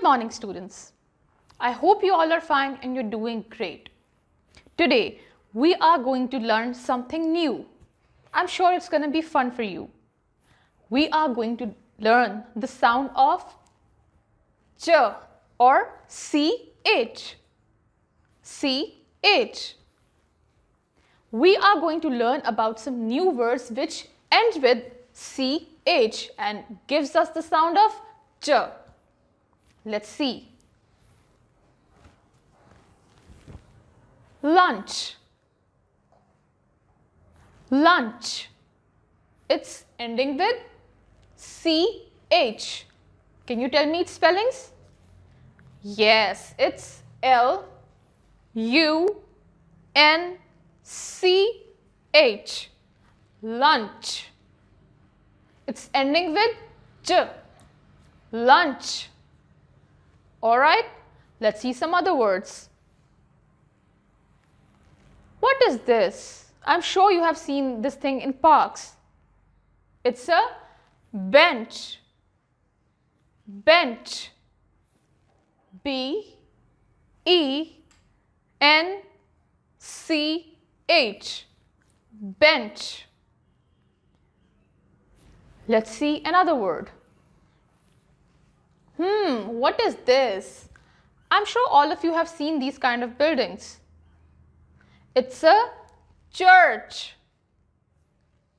Good morning, students. I hope you all are fine and you're doing great. Today, we are going to learn something new. I'm sure it's going to be fun for you. We are going to learn the sound of ch or ch. ch. We are going to learn about some new words which end with ch and gives us the sound of ch. Let's see. Lunch. Lunch. It's ending with ch. Can you tell me its spellings? Yes, it's Lunch. Lunch. It's ending with ch. Lunch. Alright, let's see some other words. What is this? I'm sure you have seen this thing in parks. It's a bench. Bench. B-E-N-C-H. Bench. Let's see another word. What is this? I'm sure all of you have seen these kind of buildings. It's a church.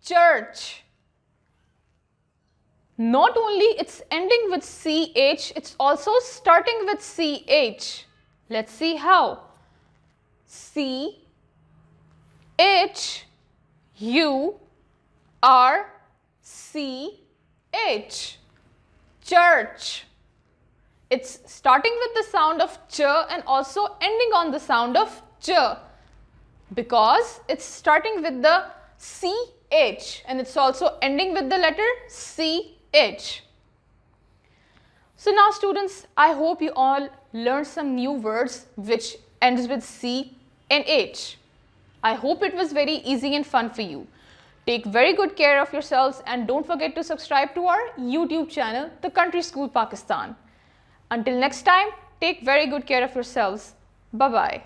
Church. Not only it's ending with ch, it's also starting with ch. Let's see how. C-H-U-R-C-H. Church. It's starting with the sound of ch and also ending on the sound of ch because it's starting with the ch and it's also ending with the letter ch. So now students, I hope you all learned some new words which ends with c and h. I hope it was very easy and fun for you. Take very good care of yourselves and don't forget to subscribe to our YouTube channel, The Country School Pakistan. Until next time, take very good care of yourselves. Bye-bye.